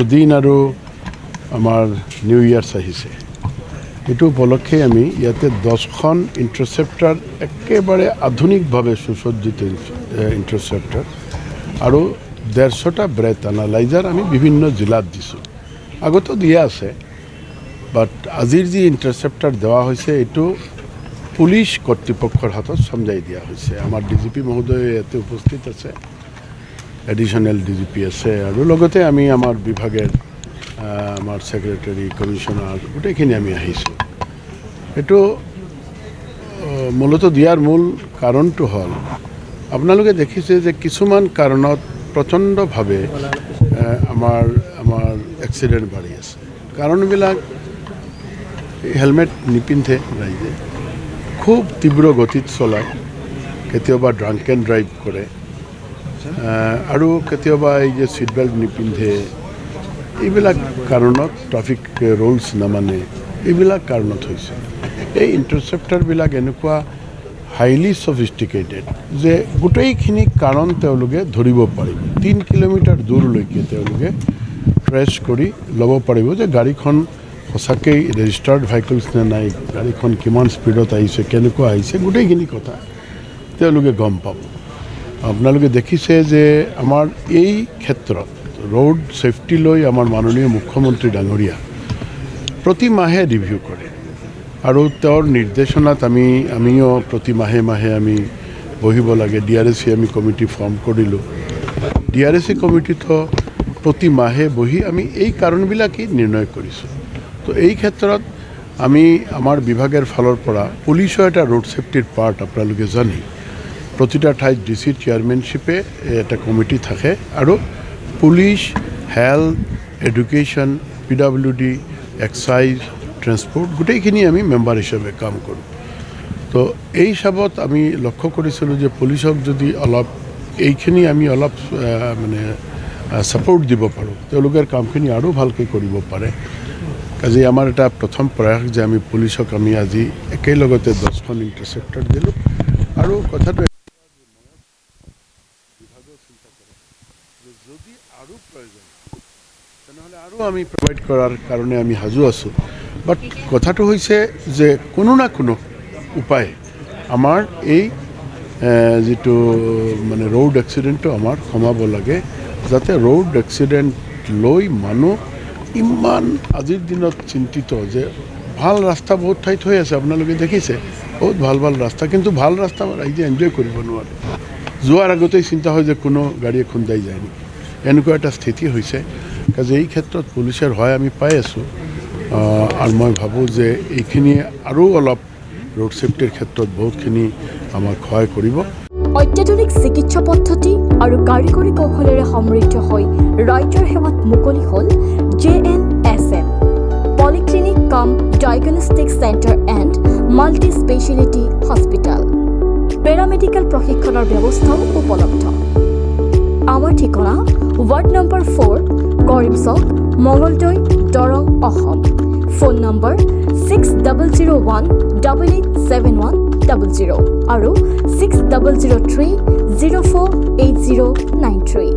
দিন আৰু আমাৰ নিউ ইয়াৰ্ছ আহিছে। এইটো উপলক্ষে আমি ইয়াতে 10খন ইণ্টাৰচেপ্টাৰ একেবাৰে আধুনিকভাৱে সুসজ্জিত ইণ্টাৰচেপ্টাৰ আৰু 150টা ব্ৰেথ এনালাইজাৰ আমি বিভিন্ন জিলাত দিছোঁ। আগতো দিয়া আছে, বাট আজিৰ যি ইণ্টাৰচেপ্টাৰ দেওয়া হৈছে এইটো পুলিচ কৰ্তৃপক্ষৰ হাতত চমজাই দিয়া হৈছে। আমাৰ ডিজিপি মহোদয় ইয়াতে উপস্থিত আছে, এডিশ্যনেল ডিজিপি আছে আৰু লগতে আমি আমাৰ বিভাগেৰ আমাৰ সেক্ৰেটাৰি কমিশনাৰ গোটেইখিনি আমি আহিছোঁ। এইটো মূলত দিয়াৰ মূল কাৰণটো হ'ল আপোনালোকে দেখিছে যে কিছুমান কাৰণত প্ৰচণ্ডভাৱে আমাৰ এক্সিডেণ্ট বাঢ়ি আছে। কাৰণবিলাক হেলমেট নিপিন্ধে ৰাইজে, খুব তীব্ৰ গতিত চলায়, কেতিয়াবা ড্ৰাংক এণ্ড ড্ৰাইভ কৰে আৰু কেতিয়াবা এই যে ছিট বেল্ট নিপিন্ধে, এইবিলাক কাৰণত ট্ৰাফিক ৰুলছ নামানে, এইবিলাক কাৰণত হৈছে। এই ইণ্টাৰচেপ্টাৰবিলাক এনেকুৱা হাইলি ছফিষ্টিকেটেড যে গোটেইখিনি কাৰণ তেওঁলোকে ধৰিব পাৰিব। 3 কিলোমিটাৰ দূৰলৈকে তেওঁলোকে ট্ৰেচ কৰি ল'ব পাৰিব যে গাড়ীখন সঁচাকৈ ৰেজিষ্টাৰ্ড ভেহিকলছ নে নাই, গাড়ীখন কিমান স্পীডত আহিছে, কেনেকুৱা আহিছে, গোটেইখিনি কথা তেওঁলোকে গম পাব। আপোনালোকে দেখিছে যে আমাৰ এই ক্ষেত্ৰত ৰোড ছেফটি লৈ আমাৰ মাননীয় মুখ্যমন্ত্ৰী ডাঙৰীয়া প্ৰতি মাহে ৰিভিউ কৰে আৰু তেওঁৰ নিৰ্দেশনাত আমিও প্ৰতি মাহে মাহে আমি বহিব লাগে। DRSC আমি কমিটি ফৰ্ম কৰিলোঁ। DRSC কমিটিতো প্ৰতি মাহে বহি আমি এই কাৰণবিলাকেই নিৰ্ণয় কৰিছোঁ। তো এই ক্ষেত্ৰত আমি আমাৰ বিভাগেৰ ফালৰ পৰা পুলিচৰ এটা ৰোড ছেফটিৰ পাৰ্ট আপোনালোকে জানি প্ৰতিটা ঠাইত DC চেয়াৰমেনশ্বিপে এটা কমিটি থাকে আৰু police, health, education, PWD, excise, transport গোটেইখিনি আমি মেম্বাৰ হিচাপে কাম কৰোঁ। তো এই হিচাপত আমি লক্ষ্য কৰিছিলোঁ যে পুলিচক যদি অলপ এইখিনি আমি অলপ মানে ছাপোৰ্ট দিব পাৰোঁ, তেওঁলোকৰ কামখিনি আৰু ভালকৈ কৰিব পাৰে। কাজেই আমাৰ এটা প্ৰথম প্ৰয়াস যে আমি পুলিচক আমি আজি একেলগতে 10খন ইণ্টাৰচেপ্টাৰ দিলোঁ আৰু কথাটো যদি আৰু প্ৰয়োজন তেনেহ'লে আৰু আমি প্ৰভাইড কৰাৰ কাৰণে আমি সাজু আছোঁ। বাট কথাটো হৈছে যে কোনো না কোনো উপায় আমাৰ এই যিটো মানে ৰোড এক্সিডেণ্টটো আমাৰ কমাব লাগে, যাতে ৰোড এক্সিডেণ্ট লৈ মানুহ ইমান আজিৰ দিনত চিন্তিত যে ভাল ৰাস্তা বহুত ঠাইত হৈ আছে, আপোনালোকে দেখিছে বহুত ভাল ভাল ৰাস্তা, কিন্তু ভাল ৰাস্তা ৰাইজে এনজয় কৰিব নোৱাৰে। যোৱাৰ আগতেই চিন্তা হয় যে কোনো গাড়ীয়ে খুন্দাই যায় নেকি, এনেকুৱা এটা স্থিতি হৈছে। কাজে এই ক্ষেত্ৰত পুলিচৰ সহায় আমি পাই আছোঁ আৰু মই ভাবোঁ যে এইখিনিয়ে আৰু অলপ ৰোড ছেফটিৰ ক্ষেত্ৰত বহুতখিনি আমাক সহায় কৰিব। অত্যাধুনিক চিকিৎসা পদ্ধতি আৰু কাৰিকৰী কৌশলেৰে সমৃদ্ধ হৈ ৰাইজৰ সেৱাত মুকলি হ'ল JNSM polyclinic cum diagnostic centre and multi speciality hospital. Paramedical প্ৰশিক্ষণৰ ব্যৱস্থাও উপলব্ধ। আমাৰ ঠিকনা ward number 4, Karimchak, Mangaldai, Darrang, Assam. Phone number 6001887100 আৰু 6003048093।